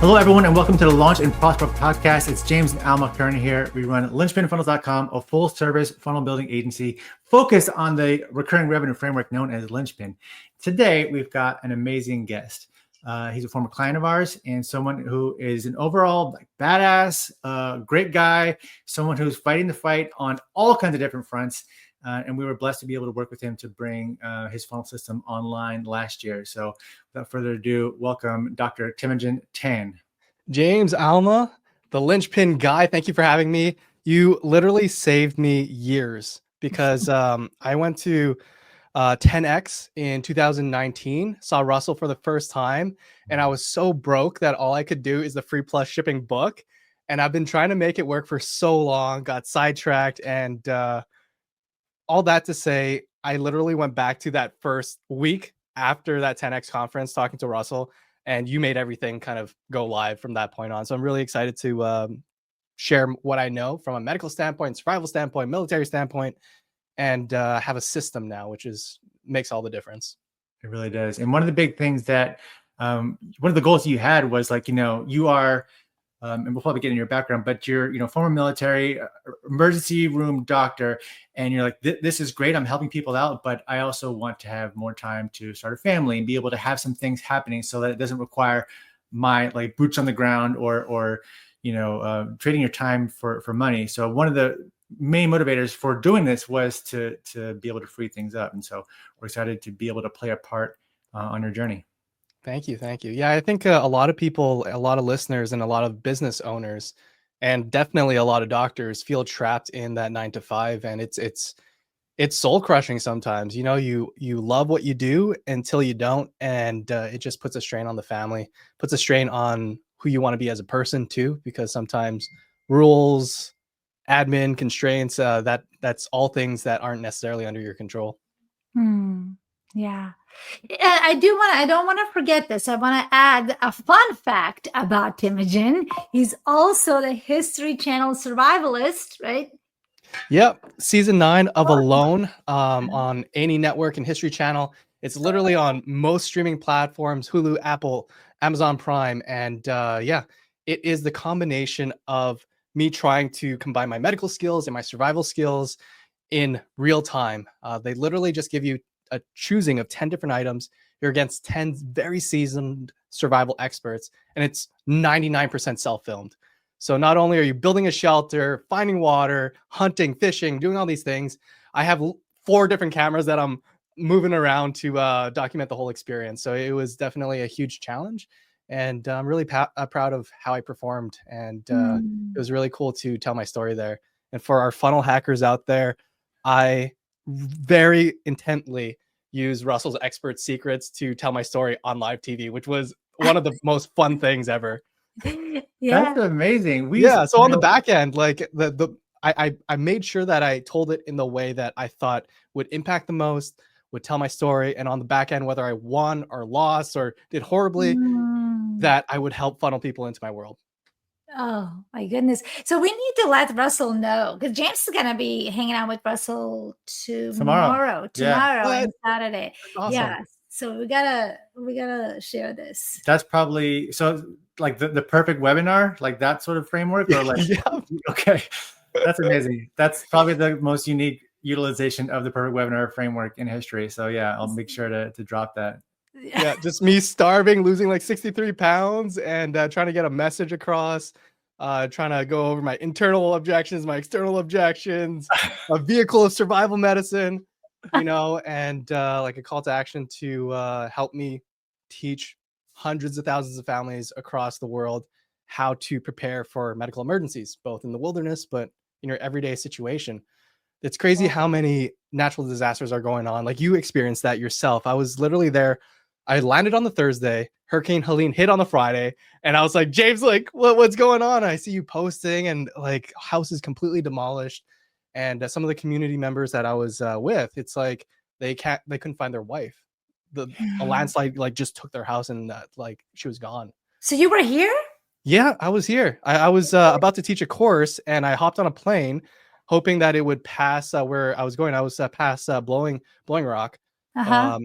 Hello, everyone, and welcome to the Launch and Prosper podcast. It's James and Alma Curran here. We run linchpinfunnels.com, a full-service funnel building agency focused on the recurring revenue framework known as Linchpin. Today, we've got an amazing guest. He's a former client of ours and someone who is an overall badass, great guy, someone who's fighting the fight on all kinds of different fronts. And we were blessed to be able to work with him to bring his funnel system online last year. So without further ado, welcome Dr. Teimojin Tan. James, Alma, the linchpin guy, thank you for having me. You literally saved me years because I went to 10X in 2019, saw Russell for the first time, and I was so broke that all I could do is the free plus shipping book. And I've been trying to make it work for so long, got sidetracked, and all that to say, I literally went back to that first week after that 10X conference talking to Russell, and you made everything kind of go live from that point on. So I'm really excited to share what I know from a medical standpoint, survival standpoint, military standpoint, and have a system now, which makes all the difference. It really does. And one of the big things that one of the goals you had was you are, and we'll probably get into your background, but you're, former military emergency room doctor, and you're like, this is great. I'm helping people out, but I also want to have more time to start a family and be able to have some things happening so that it doesn't require my boots on the ground or trading your time for money. So one of the main motivators for doing this was to be able to free things up. And so we're excited to be able to play a part on your journey. Thank you. Yeah, I think a lot of people, a lot of listeners, and a lot of business owners, and definitely a lot of doctors feel trapped in that 9 to 5, and it's soul crushing sometimes. You love what you do until you don't, and it just puts a strain on the family, puts a strain on who you want to be as a person too, because sometimes rules, admin constraints, that's all things that aren't necessarily under your control. Yeah. I don't want to forget this. I want to add a fun fact about Teimojin. He's also the History Channel survivalist, right? Yep. Season 9 of Alone on any network and History Channel. It's literally on most streaming platforms, Hulu, Apple, Amazon Prime. And it is the combination of me trying to combine my medical skills and my survival skills in real time. They literally just give you a choosing of 10 different items. You're against 10 very seasoned survival experts, and it's 99% self-filmed. So not only are you building a shelter, finding water, hunting, fishing, doing all these things, I have 4 different cameras that I'm moving around to document the whole experience. So it was definitely a huge challenge, and I'm really proud of how I performed. And it was really cool to tell my story there. And for our funnel hackers out there, I very intently use Russell's expert secrets to tell my story on live TV, which was one of the most fun things ever. Yeah, that's amazing. So on the back end, I made sure that I told it in the way that I thought would impact the most, would tell my story, and on the back end, whether I won or lost or did horribly, that I would help funnel people into my world. Oh my goodness. So we need to let Russell know, because James is going to be hanging out with Russell tomorrow and Saturday. Awesome. Yeah. So we gotta share this. That's probably the perfect webinar, like that sort of framework, or Yeah. Okay. That's amazing. That's probably the most unique utilization of the perfect webinar framework in history. So yeah, I'll make sure to drop that. Yeah, just me starving, losing 63 pounds, and trying to get a message across, trying to go over my internal objections, my external objections, a vehicle of survival medicine, and a call to action to help me teach hundreds of thousands of families across the world how to prepare for medical emergencies, both in the wilderness, but in your everyday situation. It's crazy how many natural disasters are going on. Like, you experienced that yourself. I was literally there. I landed on the Thursday, Hurricane Helene hit on the Friday, and I was like, James, what's going on? I see you posting, and houses completely demolished. And some of the community members that I was with, it's like they couldn't find their wife. A landslide just took their house, and she was gone. So you were here? Yeah, I was here. I was about to teach a course, and I hopped on a plane, hoping that it would pass where I was going. I was past Blowing Rock. It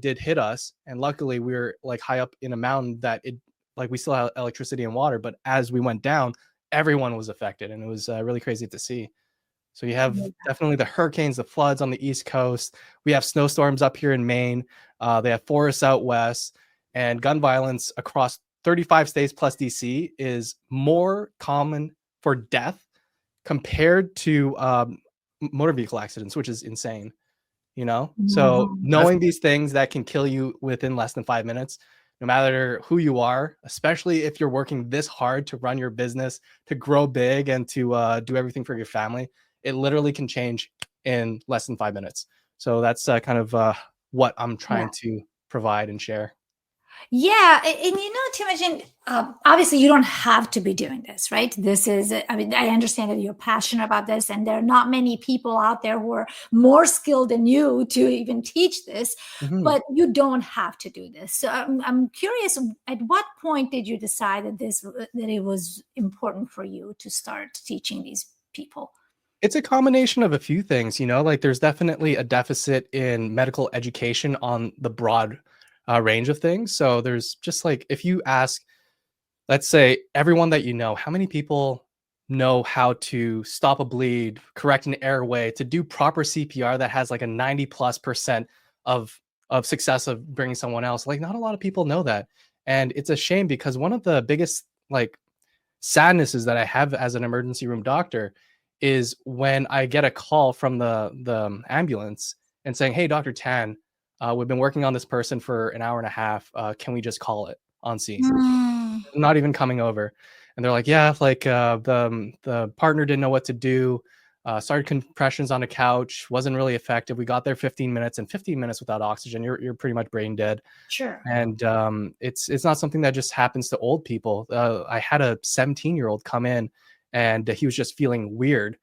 did hit us, and luckily we were high up in a mountain that like we still have electricity and water, but as we went down, everyone was affected, and it was really crazy to see. So you have definitely the hurricanes, the floods on the East Coast. We have snowstorms up here in Maine. They have forests out west, and gun violence across 35 states plus DC is more common for death compared to motor vehicle accidents, which is insane. So knowing these things that can kill you within less than 5 minutes, no matter who you are, especially if you're working this hard to run your business, to grow big, and to do everything for your family, it literally can change in less than 5 minutes. So that's kind of what I'm trying to provide and share. Yeah, and Teimojin, obviously you don't have to be doing this, right? This is, I mean, I understand that you're passionate about this, and there are not many people out there who are more skilled than you to even teach this, but you don't have to do this. So I'm curious, at what point did you decide that it was important for you to start teaching these people? It's a combination of a few things, like there's definitely a deficit in medical education on the broad range of things. So there's just like, if you ask, let's say everyone that how many people know how to stop a bleed, correct an airway, to do proper CPR that has like a 90+% of success of bringing someone else? Like, not a lot of people know that. And it's a shame, because one of the biggest like sadnesses that I have as an emergency room doctor is when I get a call from the ambulance and saying, "Hey, Dr. Tan, we've been working on this person for an hour and a half. Can we just call it on scene?" Not even coming over. And they're like, "Yeah, like the partner didn't know what to do. Started compressions on a couch, wasn't really effective. We got there 15 minutes, and 15 minutes without oxygen, you're pretty much brain dead." Sure. And it's not something that just happens to old people. I had a 17-year-old come in, and he was just feeling weird,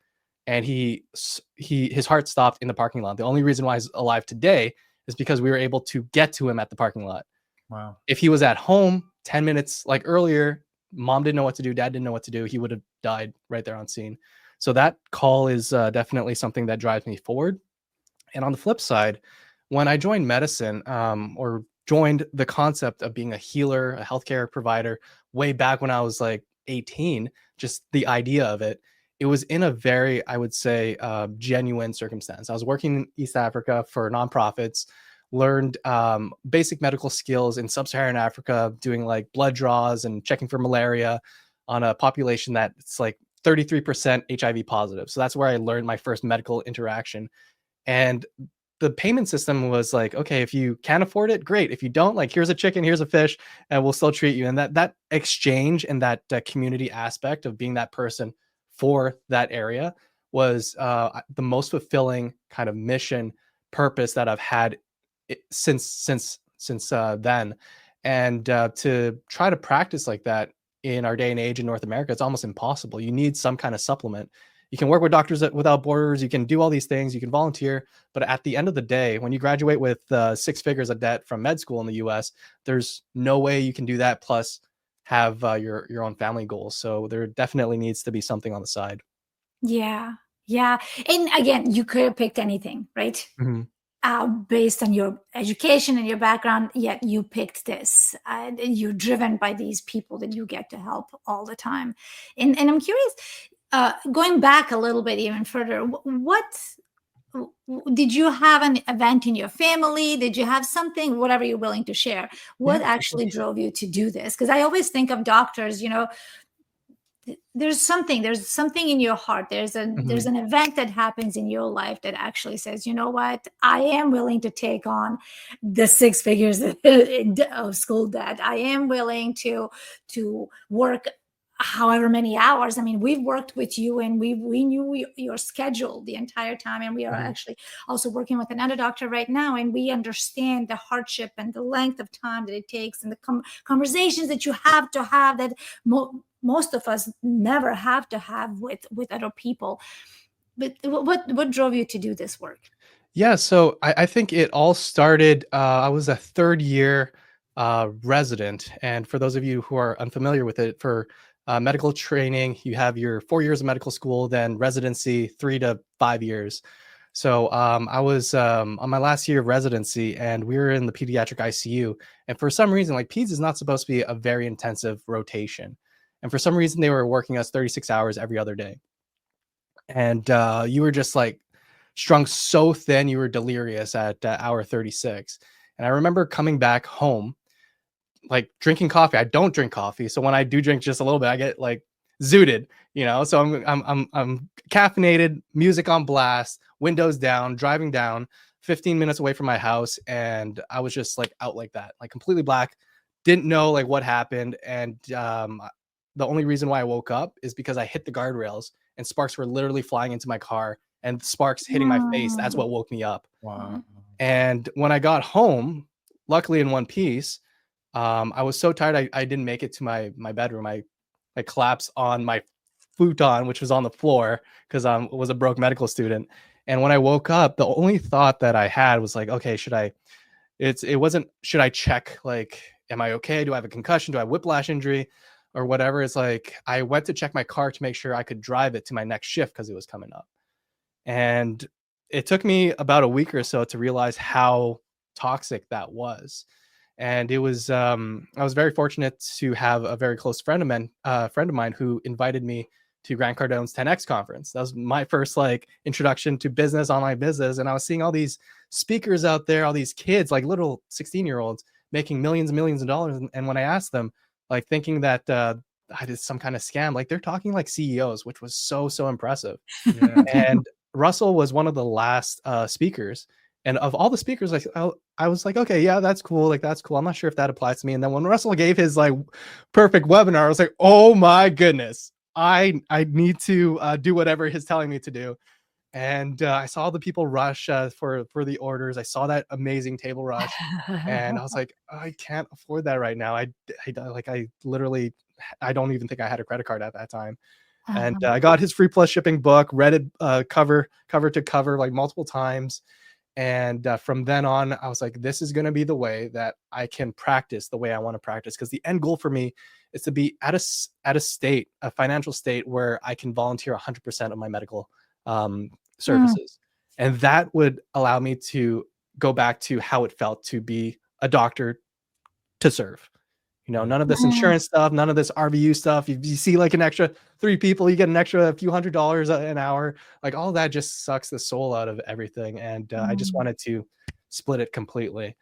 and his heart stopped in the parking lot. The only reason why he's alive today is because we were able to get to him at the parking lot. Wow. If he was at home 10 minutes like earlier, mom didn't know what to do, dad didn't know what to do, he would have died right there on scene. So that call is definitely something that drives me forward. And on the flip side, when I joined medicine, or joined the concept of being a healer, a healthcare provider, way back when I was like 18, just the idea of it, it was in a very, I would say, genuine circumstance. I was working in East Africa for nonprofits, learned basic medical skills in sub-Saharan Africa, doing like blood draws and checking for malaria on a population that's like 33% HIV positive. So that's where I learned my first medical interaction. And the payment system was like, okay, if you can afford it, great. If you don't, like, here's a chicken, here's a fish, and we'll still treat you. And that exchange and that community aspect of being that person for that area was the most fulfilling kind of mission purpose that I've had since then. And to try to practice like that in our day and age in North America, it's almost impossible. You need some kind of supplement. You can work with Doctors Without Borders. You can do all these things. You can volunteer. But at the end of the day, when you graduate with 6 figures of debt from med school in the US, there's no way you can do that plus have your own family goals. So there definitely needs to be something on the side. Yeah. Yeah. And again, you could have picked anything, right? Based on your education and your background, yet you picked this. And you're driven by these people that you get to help all the time. And I'm curious, going back a little bit even further, what did you have an event in your family? Did you have something, whatever you're willing to share? What actually drove you to do this? Because I always think of doctors, there's something in your heart. There's an event that happens in your life that actually says, you know what, I am willing to take on the 6 figures of school debt. I am willing to work however many hours. I mean, we've worked with you, and we knew your schedule the entire time, and we are actually also working with another doctor right now, and we understand the hardship and the length of time that it takes, and the conversations that you have to have that most of us never have to have with other people. But what drove you to do this work? Yeah, so I think it all started, I was a third year resident. And for those of you who are unfamiliar with it, for medical training, you have your 4 years of medical school, then residency, 3 to 5 years. So I was on my last year of residency, and we were in the pediatric ICU. And for some reason, like peds is not supposed to be a very intensive rotation. And for some reason, they were working us 36 hours every other day. And you were just like strung so thin, you were delirious at hour 36. And I remember coming back home, like drinking coffee. I don't drink coffee, so when I do drink just a little bit, I get like zooted, you know. So I'm caffeinated, music on blast, windows down, driving down 15 minutes away from my house, and I was just like out like that, like completely black, didn't know like what happened. And the only reason why I woke up is because I hit the guardrails and sparks were literally flying into my car, and sparks hitting my face. That's what woke me up. Wow. And when I got home, luckily in one piece, I was so tired I didn't make it to my bedroom. I collapsed on my futon, which was on the floor because I was a broke medical student. And when I woke up, the only thought that I had was like, okay, should I check, like, am I okay? Do I have a concussion? Do I have whiplash injury or whatever? It's like I went to check my car to make sure I could drive it to my next shift because it was coming up. And it took me about a week or so to realize how toxic that was. And it was I was very fortunate to have a very close friend of mine who invited me to Grant Cardone's 10X conference. That was my first like introduction to business, online business. And I was seeing all these speakers out there, all these kids, like little 16-year-olds making millions and millions of dollars. And when I asked them, like thinking that I did some kind of scam, like they're talking like CEOs, which was so impressive. Yeah. And Russell was one of the last speakers. And of all the speakers, like I was like, okay, yeah, that's cool. Like, that's cool. I'm not sure if that applies to me. And then when Russell gave his like perfect webinar, I was like, oh my goodness, I need to do whatever he's telling me to do. And I saw the people rush for the orders. I saw that amazing table rush, and I was like, I can't afford that right now. I literally, I don't even think I had a credit card at that time. And I got his free plus shipping book, read it cover to cover like multiple times. And from then on, I was like, this is going to be the way that I can practice the way I want to practice. Because the end goal for me is to be at a financial state where I can volunteer 100% of my medical services. And that would allow me to go back to how it felt to be a doctor to serve. You know, none of this insurance stuff, none of this RVU stuff. If you see like an extra 3 people, you get an extra few $100s an hour. Like all that just sucks the soul out of everything. And I just wanted to split it completely.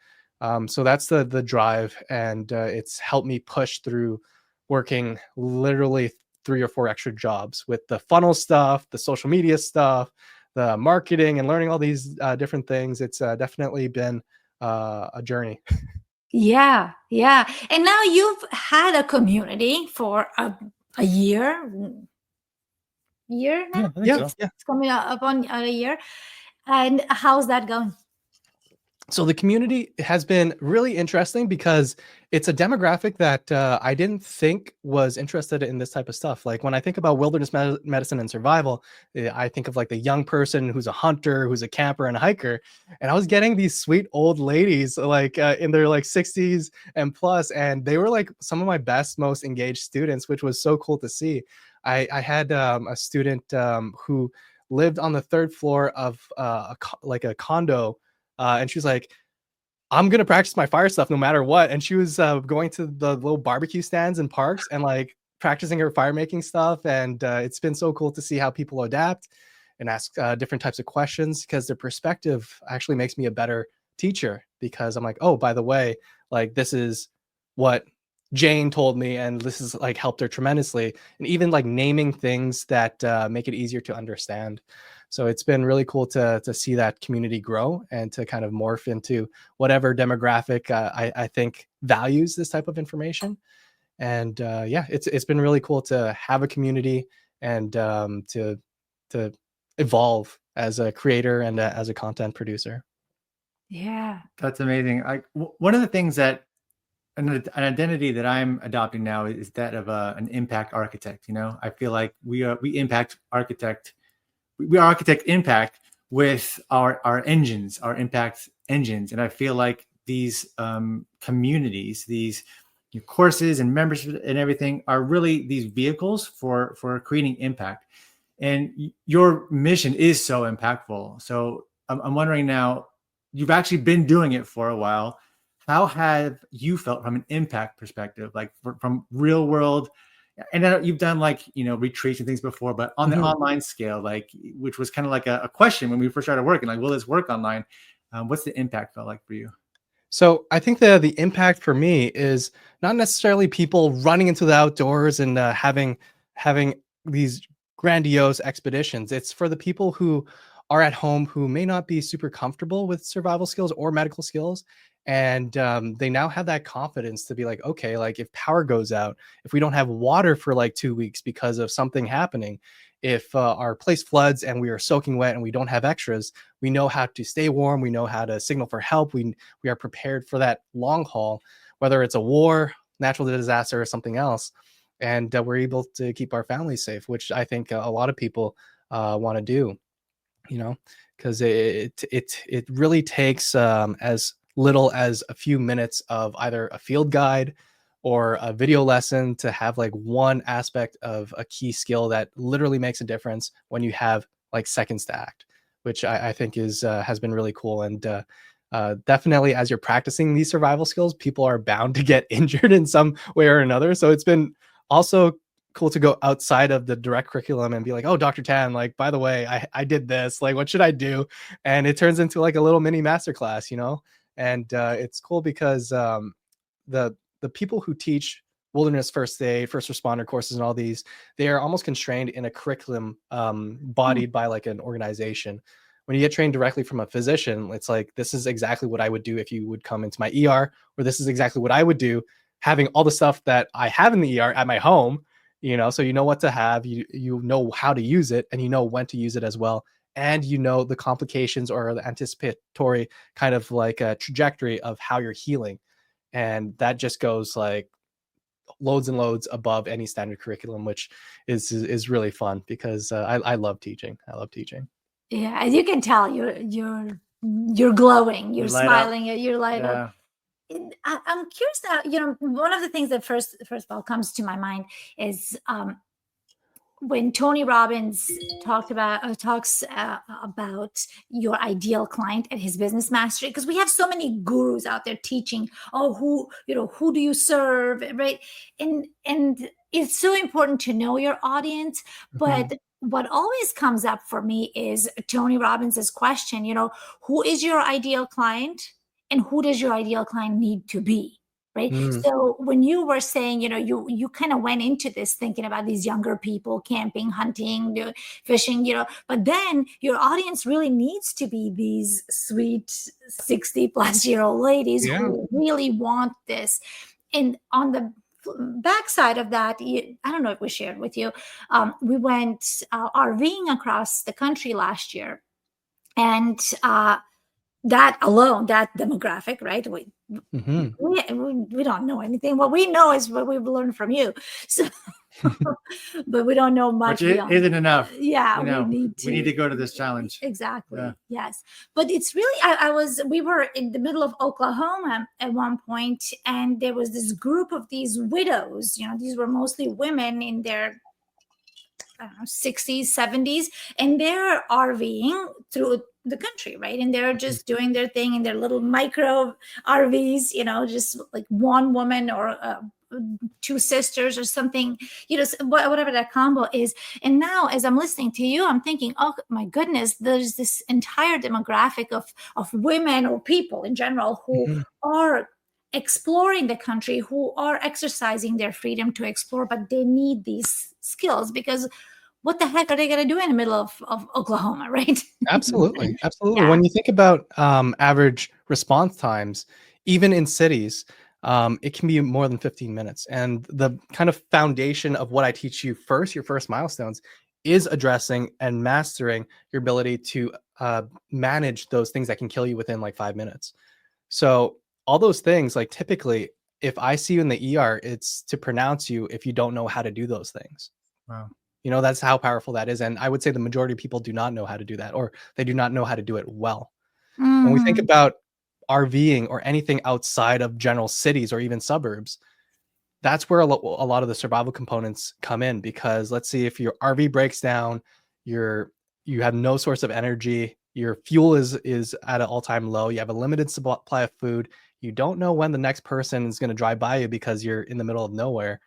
So that's the drive. And it's helped me push through working literally 3 or 4 extra jobs with the funnel stuff, the social media stuff, the marketing, and learning all these different things. It's definitely been a journey. Yeah. And now you've had a community for a year now. Yeah, I think Yeah. so. It's coming up on a year. And how's that going? So the community has been really interesting because it's a demographic that I didn't think was interested in this type of stuff. Like when I think about wilderness medicine and survival, I think of like the young person who's a hunter, who's a camper and a hiker. And I was getting these sweet old ladies like in their like 60s and plus, and they were like some of my best, most engaged students, which was so cool to see. I had a student who lived on the 3rd floor of like a condo. And she was like, I'm going to practice my fire stuff no matter what. And she was going to the little barbecue stands and parks and like practicing her fire making stuff. And it's been so cool to see how people adapt and ask different types of questions, because their perspective actually makes me a better teacher, because I'm like, oh, by the way, like this is what Jane told me, and this has like helped her tremendously. And even like naming things that make it easier to understand. So it's been really cool to see that community grow and to kind of morph into whatever demographic I think values this type of information. And yeah, it's been really cool to have a community and to evolve as a creator and as a content producer. Yeah. That's amazing. One of the things that an identity that I'm adopting now is that of an impact architect. You know, I feel like we are architect impact with our engines, our impact engines. And I feel like these communities, these courses and membership and everything are really these vehicles for creating impact. And your mission is so impactful. So I'm wondering now, you've actually been doing it for a while. How have you felt from an impact perspective, like from real world? And I know you've done like, retreats and things before, but on the online scale, like, which was kind of like a question when we first started working, like, will this work online? What's the impact felt like for you? So I think the impact for me is not necessarily people running into the outdoors and having these grandiose expeditions. It's for the people who are at home who may not be super comfortable with survival skills or medical skills, and they now have that confidence to be like, okay, like if power goes out, if we don't have water for like 2 weeks because of something happening, if our place floods and we are soaking wet and we don't have extras, we know how to stay warm. We know how to signal for help. We are prepared for that long haul, whether it's a war, natural disaster, or something else. And we're able to keep our families safe, which I think a lot of people want to do, because it really takes as little as a few minutes of either a field guide or a video lesson to have like one aspect of a key skill that literally makes a difference when you have like seconds to act, which I think is has been really cool. And definitely as you're practicing these survival skills, people are bound to get injured in some way or another. So it's been also cool to go outside of the direct curriculum and be like, oh, Dr. Tan, like, by the way, I did this, like, what should I do? And it turns into like a little mini masterclass, and it's cool because the people who teach wilderness first aid, first responder courses, and all these, they are almost constrained in a curriculum bodied by like an organization. When you get trained directly from a physician, it's like, this is exactly what I would do if you would come into my ER, or this is exactly what I would do having all the stuff that I have in the ER at my home, so you know what to have, you know how to use it, and you know when to use it as well. And the complications or the anticipatory kind of like a trajectory of how you're healing. And that just goes like loads and loads above any standard curriculum, which is really fun because I love teaching. I love teaching. Yeah, as you can tell, you're glowing, you're You light up. smiling, you're light up. I'm curious now. One of the things that first of all comes to my mind is when Tony Robbins talks about your ideal client at his business mastery, because we have so many gurus out there teaching, who do you serve, right? And it's so important to know your audience, but what always comes up for me is Tony Robbins's question, who is your ideal client and who does your ideal client need to be? Right. So when you were saying, you kind of went into this thinking about these younger people, camping, hunting, fishing, but then your audience really needs to be these sweet 60-plus-year-old ladies who really want this. And on the backside of that, I don't know if we shared with you, we went RVing across the country last year. And that alone, that demographic, right? We don't know anything. What we know is what we've learned from you. So, but we don't know much. Which isn't enough. Yeah, we need to go to this challenge. Exactly. Yeah. Yes, but it's really. We were in the middle of Oklahoma at one point, and there was this group of these widows. These were mostly women in their 60s, 70s, and they're RVing through the country, right? And they're just doing their thing in their little micro RVs, just like one woman or two sisters or something, whatever that combo is. And now, as I'm listening to you, I'm thinking, oh my goodness, there's this entire demographic of women or people in general who are exploring the country, who are exercising their freedom to explore, but they need these skills because what the heck are they going to do in the middle of Oklahoma, right? Absolutely. Yeah. When you think about average response times, even in cities, it can be more than 15 minutes. And the kind of foundation of what I teach you first, your first milestones, is addressing and mastering your ability to manage those things that can kill you within like 5 minutes. So all those things, like typically, if I see you in the ER, it's to pronounce you if you don't know how to do those things. Wow. That's how powerful that is. And I would say the majority of people do not know how to do that, or they do not know how to do it well. When we think about RVing or anything outside of general cities or even suburbs, that's where a lot of the survival components come in. Because let's see, if your RV breaks down, you have no source of energy. Your fuel is at an all-time low. You have a limited supply of food. You don't know when the next person is going to drive by you because you're in the middle of nowhere.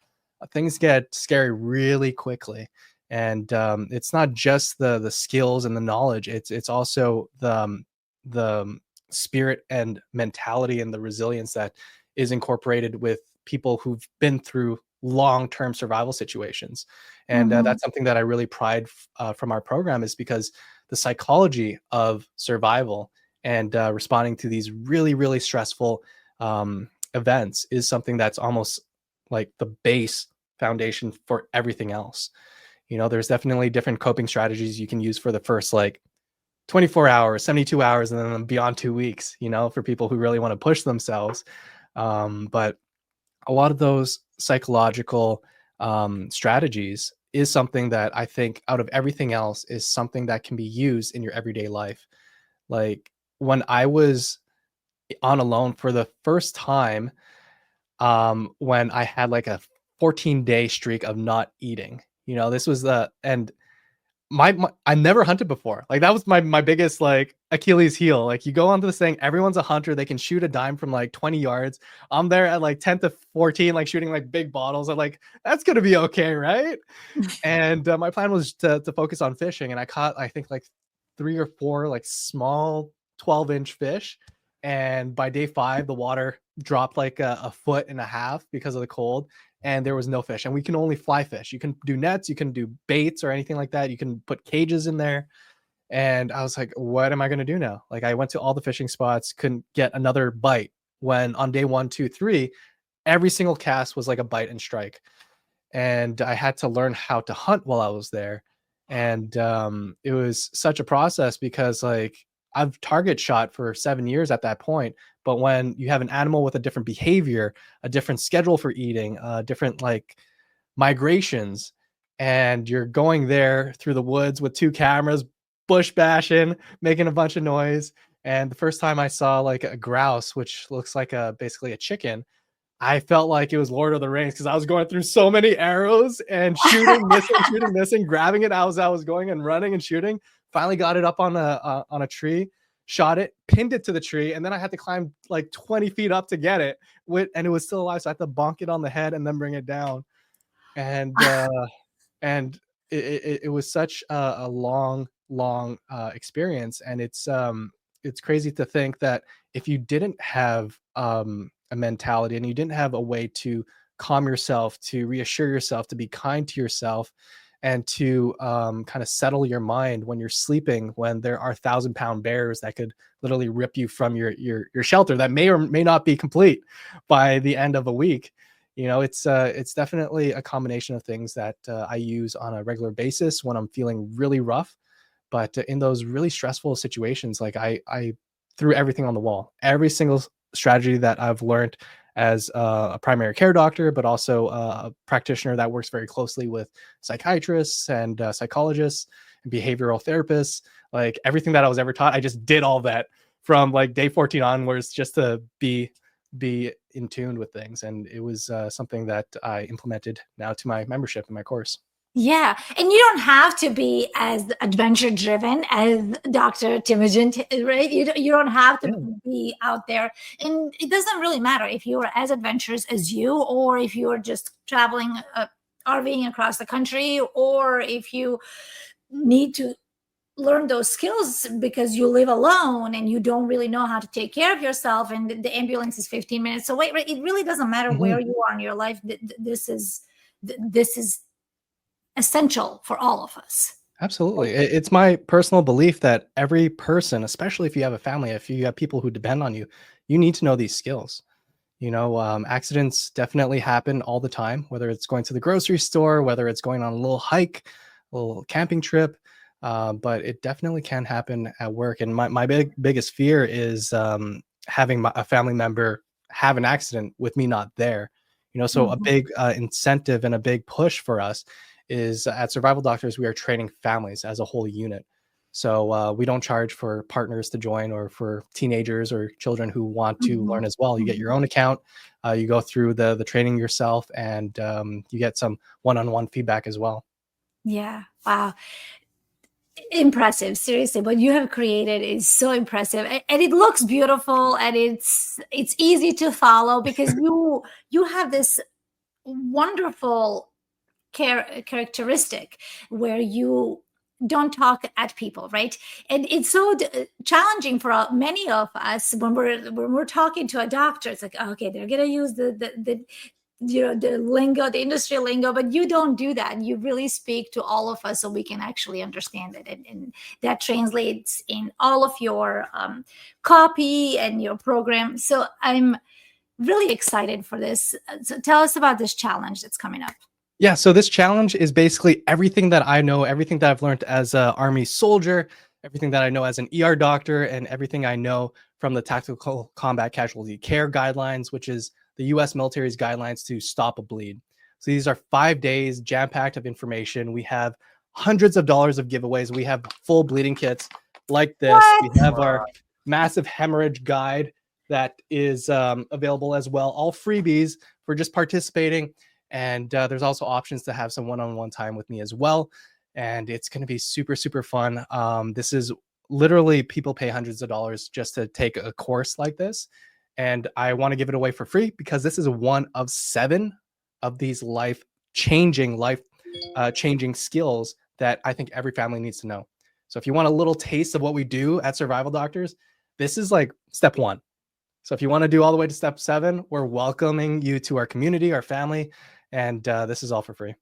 Things get scary really quickly. And it's not just the skills and the knowledge. It's also the spirit and mentality and the resilience that is incorporated with people who've been through long-term survival situations. And that's something that I really pride from our program, is because the psychology of survival and responding to these really, really stressful events is something that's almost like the base foundation for everything else. You know, there's definitely different coping strategies you can use for the first like 24 hours, 72 hours, and then beyond 2 weeks, you know, for people who really want to push themselves. But a lot of those psychological strategies is something that I think, out of everything else, is something that can be used in your everyday life. Like when I was on alone for the first time, when I had like a 14-day streak of not eating, you know, this was and my I never hunted before. Like that was my biggest like Achilles heel. Like you go onto this thing, everyone's a hunter. They can shoot a dime from like 20 yards. I'm there at like 10 to 14, like shooting like big bottles. I'm like, that's going to be okay. Right. And my plan was to focus on fishing. And I caught, I think like 3 or 4 like small 12-inch fish. And by day 5, the water dropped like a foot and a half because of the cold, and there was no fish. And we can only fly fish. You can do nets, you can do baits or anything like that. You can put cages in there. And I was like, what am I going to do now? Like I went to all the fishing spots, couldn't get another bite, when on day 1, 2, 3, every single cast was like a bite and strike. And I had to learn how to hunt while I was there. And it was such a process, because like I've target shot for 7 years at that point. But when you have an animal with a different behavior, a different schedule for eating, different like migrations, and you're going there through the woods with 2 cameras, bush bashing, making a bunch of noise. And the first time I saw like a grouse, which looks like basically a chicken, I felt like it was Lord of the Rings, because I was going through so many arrows and shooting, missing, grabbing it as I was going and running and shooting. Finally got it up on a tree, shot it, pinned it to the tree, and then I had to climb like 20 feet up to get it. And it was still alive, so I had to bonk it on the head and then bring it down. And and it was such a long experience. And it's crazy to think that if you didn't have a mentality, and you didn't have a way to calm yourself, to reassure yourself, to be kind to yourself, and to kind of settle your mind when you're sleeping, when there are 1,000-pound bears that could literally rip you from your shelter that may or may not be complete by the end of a week. You know, it's definitely a combination of things that I use on a regular basis when I'm feeling really rough. But in those really stressful situations, like I threw everything on the wall. Every single strategy that I've learned as a primary care doctor, but also a practitioner that works very closely with psychiatrists and psychologists and behavioral therapists. Like everything that I was ever taught, I just did all that from like day 14 onwards, just to be in tune with things. And it was something that I implemented now to my membership in my course. Yeah, and you don't have to be as adventure driven as Dr. Teimojin, right? You don't have to be out there, and it doesn't really matter if you're as adventurous as you, or if you're just traveling, RVing across the country, or if you need to learn those skills because you live alone and you don't really know how to take care of yourself, and the ambulance is 15 minutes away. Right? It really doesn't matter where you are in your life. This is essential for all of us. Absolutely. It's my personal belief that every person, especially if you have a family, if you have people who depend on you, you need to know these skills. You know, accidents definitely happen all the time, whether it's going to the grocery store, whether it's going on a little hike, a little camping trip, but it definitely can happen at work. And my biggest fear is having a family member have an accident with me not there. You know, so a big incentive and a big push for us is at Survival Doctors, we are training families as a whole unit. So we don't charge for partners to join, or for teenagers or children who want to learn as well. You get your own account, you go through the training yourself, and you get some one-on-one feedback as well. Yeah. Wow. impressive. Seriously, what you have created is so impressive, and it looks beautiful, and it's easy to follow because you have this wonderful characteristic where you don't talk at people, right? And it's so challenging for many of us when we're talking to a doctor. It's like, okay, they're gonna use the the lingo, the industry lingo, but you don't do that. You really speak to all of us so we can actually understand it, and that translates in all of your copy and your program. So I'm really excited for this. So tell us about this challenge that's coming up. Yeah, so this challenge is basically everything that I know, everything that I've learned as an Army soldier, everything that I know as an ER doctor, and everything I know from the Tactical Combat Casualty Care Guidelines, which is the U.S. military's guidelines to stop a bleed. So these are 5 days jam-packed of information. We have hundreds of dollars of giveaways. We have full bleeding kits like this. What? We have our massive hemorrhage guide that is available as well. All freebies for just participating. And there's also options to have some one-on-one time with me as well. And it's going to be super, super fun. This is literally, people pay hundreds of dollars just to take a course like this. And I want to give it away for free because this is one of 7 of these life-changing skills that I think every family needs to know. So if you want a little taste of what we do at Survival Doctors, this is like step 1. So if you want to do all the way to step 7, we're welcoming you to our community, our family, and this is all for free.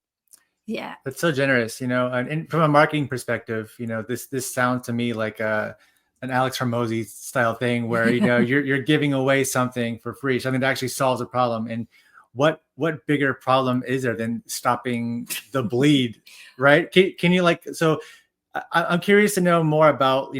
Yeah, that's so generous. And from a marketing perspective, this sounds to me like an Alex Hormozy style thing where you're giving away something for free, something that actually solves a problem. And what bigger problem is there than stopping the bleed, right? Can you so I'm curious to know more about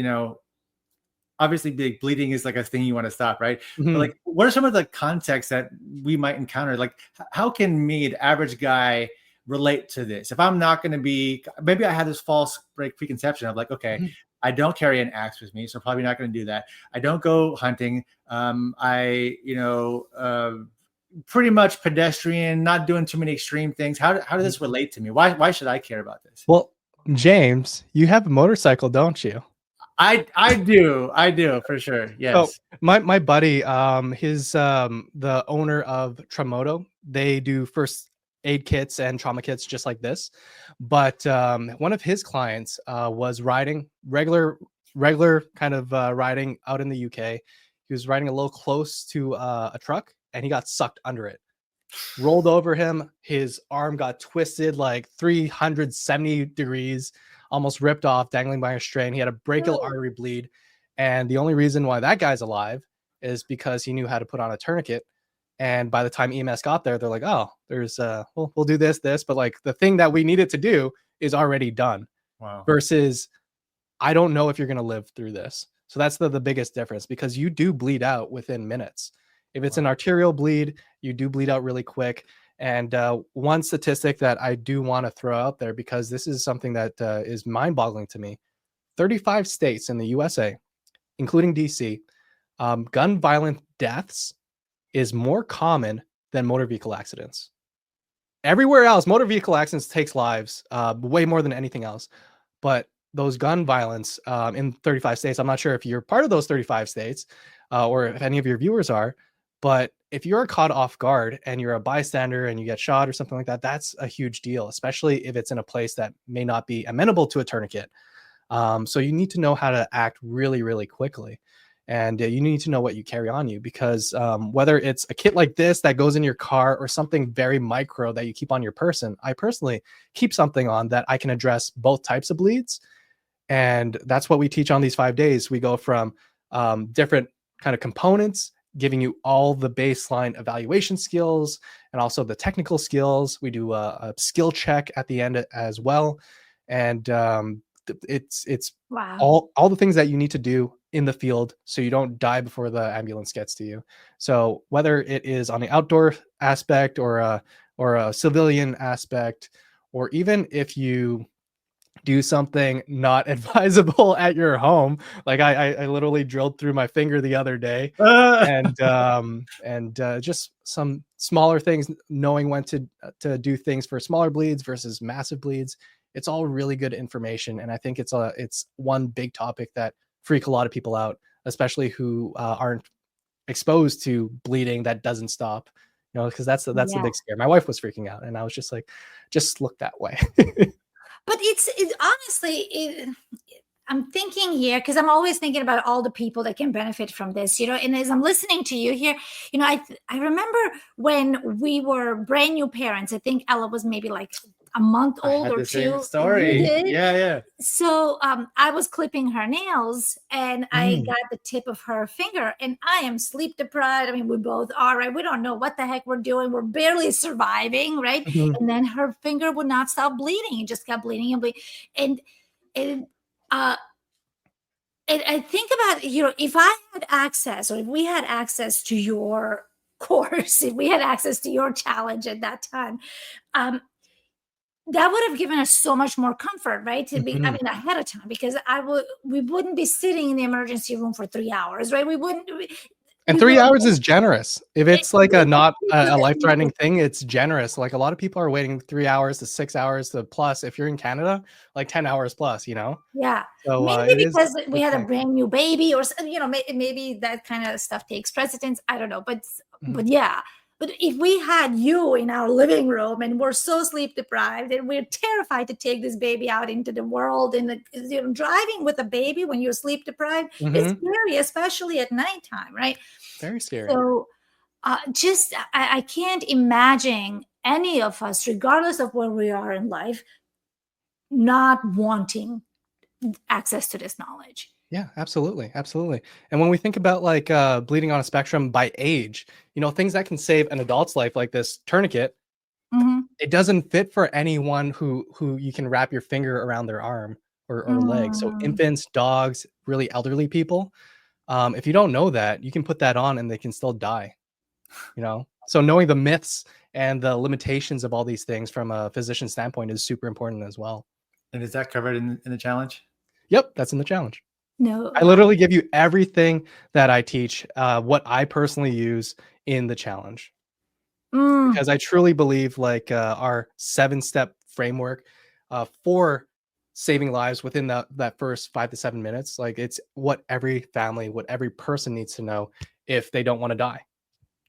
obviously big bleeding is like a thing you want to stop, right? Mm-hmm. But like, what are some of the contexts that we might encounter? Like, how can me, the average guy, relate to this? If I'm not going to be, maybe I had this false preconception of like, okay, mm-hmm. I don't carry an axe with me, so probably not going to do that. I don't go hunting. Pretty much pedestrian, not doing too many extreme things. How does this relate to me? Why should I care about this? Well, James, you have a motorcycle, don't you? I do for sure. Yes. So my buddy, the owner of Tremoto, they do first aid kits and trauma kits just like this. But one of his clients was riding regular kind of riding out in the UK. He was riding a little close to a truck and he got sucked under it. Rolled over him. His arm got twisted like 370 degrees. Almost ripped off, dangling by a string. He had a brachial artery bleed. And the only reason why that guy's alive is because he knew how to put on a tourniquet. And by the time EMS got there, they're like, oh, there's we'll do this, but like the thing that we needed to do is already done. Wow. Versus I don't know if you're going to live through this. So that's the biggest difference, because you do bleed out within minutes. If it's an arterial bleed, you do bleed out really quick. And one statistic that I do want to throw out there, because this is something that is mind-boggling to me, 35 states in the USA, including DC, gun violent deaths is more common than motor vehicle accidents. Everywhere else, motor vehicle accidents takes lives way more than anything else. But those gun violence in 35 states, I'm not sure if you're part of those 35 states or if any of your viewers are, but if you're caught off guard and you're a bystander and you get shot or something like that, that's a huge deal, especially if it's in a place that may not be amenable to a tourniquet. So you need to know how to act really, really quickly. And you need to know what you carry on you, because whether it's a kit like this that goes in your car or something very micro that you keep on your person, I personally keep something on that I can address both types of bleeds. And that's what we teach on these 5 days. We go from different kind of components, giving you all the baseline evaluation skills and also the technical skills. We do a skill check at the end as well. And it's wow. all the things that you need to do in the field so you don't die before the ambulance gets to you. So whether it is on the outdoor aspect or a civilian aspect, or even if you do something not advisable at your home, like I literally drilled through my finger the other day, and just some smaller things, knowing when to do things for smaller bleeds versus massive bleeds. It's all really good information, and I think it's one big topic that freak a lot of people out, especially who aren't exposed to bleeding that doesn't stop. Because that's the Yeah. big scare. My wife was freaking out, and I was just like, just look that way. But it's honestly, I'm thinking here because I'm always thinking about all the people that can benefit from this, And as I'm listening to you here, I remember when we were brand new parents. I think Ella was maybe like a month I old had or the same two. story. You did? Yeah. So I was clipping her nails and I Mm. got the tip of her finger, and I am sleep deprived. I mean, we both are, right? We don't know what the heck we're doing. We're barely surviving, right? Mhm. And then her finger would not stop bleeding. It just kept bleeding and bleeding. And uh and I think about, if I had access, or if we had access to your course, if we had access to your challenge at that time, um, that would have given us so much more comfort, right? To be, I Mhm. mean, ahead of time, because we wouldn't be sitting in the emergency room for 3 hours, right? We wouldn't, And we 3 would, hours is generous. If it's like a it- not a it- life-threatening thing, it's generous. Like a lot of people are waiting 3 hours to 6 hours to plus. If you're in Canada, like 10 hours plus. yeah, So maybe it is because we it's had a nice. brand new baby, or maybe that kind of stuff takes precedence. I don't know, but Mhm. yeah. But if we had you in our living room and we're so sleep deprived and we're terrified to take this baby out into the world, and driving with a baby when you're sleep deprived is Mhm. scary, especially at nighttime, right? Very scary. So I can't imagine any of us, regardless of where we are in life, not wanting access to this knowledge. Yeah, absolutely, absolutely. And when we think about like bleeding on a spectrum by age, things that can save an adult's life, like this tourniquet, Mhm. it doesn't fit for anyone who you can wrap your finger around their arm or leg. So Mm. infants, dogs, really elderly people. If you don't know that, you can put that on and they can still die. So knowing the myths and the limitations of all these things from a physician standpoint is super important as well. And is that covered in the challenge? Yep, that's in the challenge. No. I literally give you everything that I teach, what I personally use in the challenge, Mm. because I truly believe like our 7-step framework for saving lives within that first 5 to 7 minutes, like it's what every family, what every person needs to know if they don't want to die.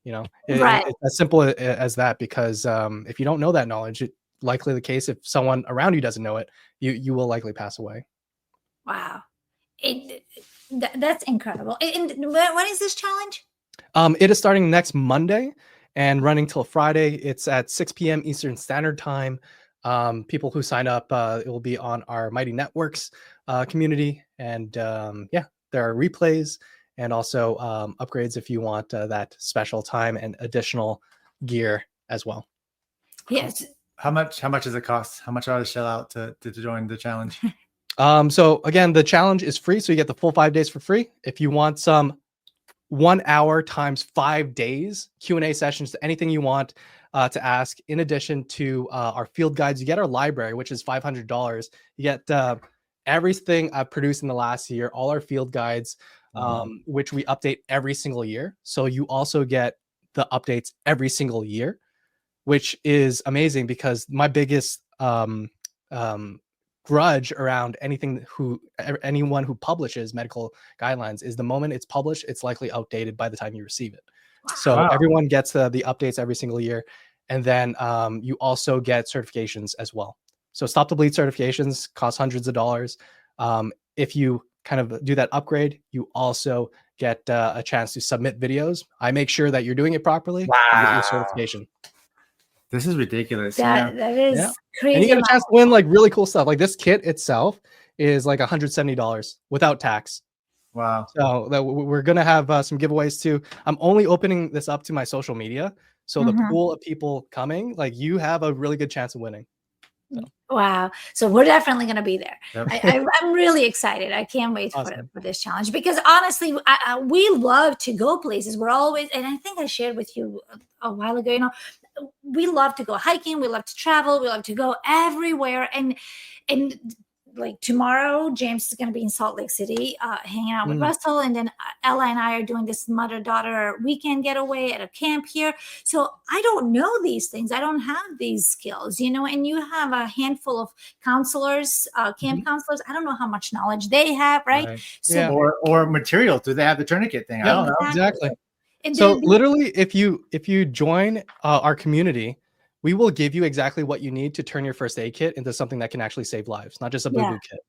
Right. It's as simple as that, because if you don't know that knowledge, it likely the case if someone around you doesn't know it, you will likely pass away. Wow. That's incredible. And when is this challenge? It is starting next Monday and running till Friday. It's at 6 p.m. Eastern Standard Time. People who sign up, it will be on our Mighty Networks community. And yeah, there are replays and also upgrades if you want that special time and additional gear as well. Yes. How much does it cost? How much ought to shell out to join the challenge? So again, the challenge is free, so you get the full 5 days for free. If you want some 1 hour times 5 days Q&A sessions, anything you want to ask, in addition to our field guides, you get our library, which is $500. You get everything I've produced in the last year, all our field guides, which we update every single year. So you also get the updates every single year, which is amazing, because my biggest um, grudge around anyone who publishes medical guidelines is the moment it's published, it's likely outdated by the time you receive it. So Wow. everyone gets the updates every single year. And then you also get certifications as well. So Stop the Bleed certifications cost hundreds of dollars. If you kind of do that upgrade, you also get a chance to submit videos. I make sure that you're doing it properly. You get your Wow. certification. This is ridiculous. That is Yeah. crazy. And you get a amount. chance to win like really cool stuff. Like this kit itself is like $170 without tax. Wow. So we're gonna have some giveaways too. I'm only opening this up to my social media, so the Mhm. pool of people coming, like you have a really good chance of winning. Wow. So we're definitely going to be there. Yep. I'm really excited. I can't wait Awesome. for this challenge, because honestly, we love to go places. We're always, and I think I shared with you a while ago, we love to go hiking. We love to travel. We love to go everywhere. And like tomorrow, James is going to be in Salt Lake City, hanging out with Russell. And then Ella and I are doing this mother-daughter weekend getaway at a camp here. So I don't know these things. I don't have these skills, you know, and you have a handful of counselors, camp counselors. I don't know how much knowledge they have, right? So, Yeah. Or material. Do they have the tourniquet thing? I don't know. Exactly. And So literally, if you join our community, we will give you exactly what you need to turn your first aid kit into something that can actually save lives, not just a boo-boo kit.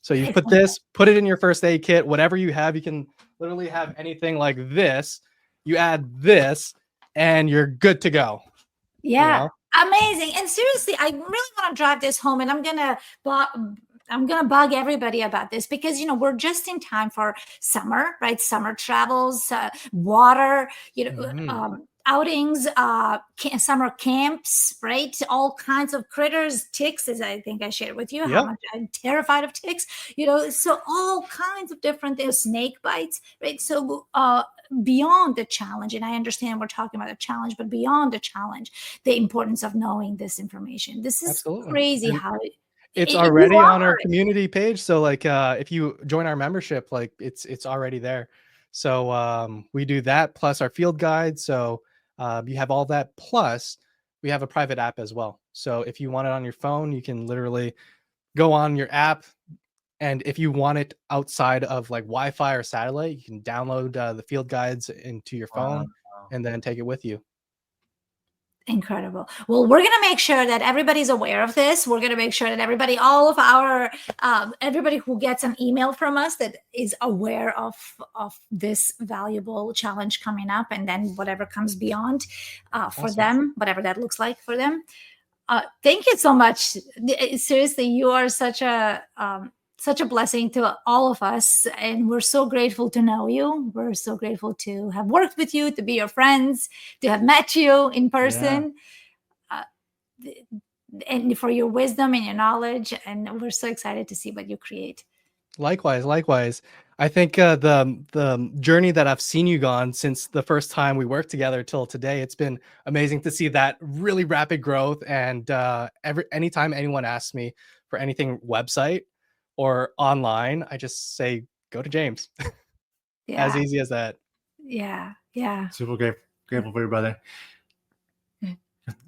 So you put it in your first aid kit, whatever you have. You can literally have anything like this. You add this, and you're good to go. Yeah, you know? Amazing. And seriously, I really want to drive this home, and I'm gonna bug everybody about this because, you know, we're just in time for summer, right? Summer travels, water, you know, outings, summer camps, right? All kinds of critters, ticks, as I think I shared with you, how much I'm terrified of ticks, you know, so all kinds of different things, snake bites, right? So, beyond the challenge, and I understand we're talking about a challenge, but beyond the challenge, the importance of knowing this information. This is crazy how it's already on our community page. So like if you join our membership, like it's already there. So we do that plus our field guide. So you have all that, plus we have a private app as well. So if you want it on your phone, you can literally go on your app, and if you want it outside of like Wi-Fi or satellite, you can download the field guides into your phone and then take it with you. Incredible. Well, we're going to make sure that everybody's aware of this. We're going to make sure that everybody, all of our, everybody who gets an email from us that is aware of this valuable challenge coming up, and then whatever comes beyond for them, whatever that looks like for them. Thank you so much. Seriously, you are such a blessing to all of us, and we're so grateful to know you. We're so grateful to have worked with you, to be your friends, to have met you in person, and for your wisdom and your knowledge. And we're so excited to see what you create. Likewise. I think the journey that I've seen you gone since the first time we worked together till today, it's been amazing to see that really rapid growth. And anytime anyone asks me for anything website or online, I just say, go to James. As easy as that. Yeah. Super grateful for your brother.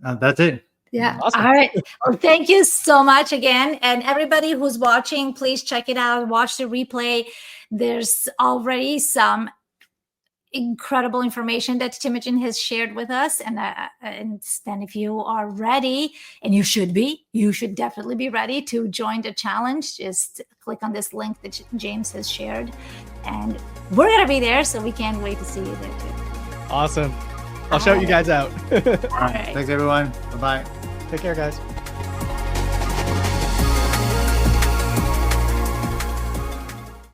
That's it. Yeah. Awesome. All right. Well, thank you so much again. And everybody who's watching, please check it out. Watch the replay. There's already some incredible information that Teimojin has shared with us. And then if you are ready, and you should definitely be ready to join the challenge, just click on this link that James has shared. And we're going to be there, so we can't wait to see you there too. Awesome. I'll shout you guys out. All right. Thanks, everyone. Bye-bye. Take care, guys.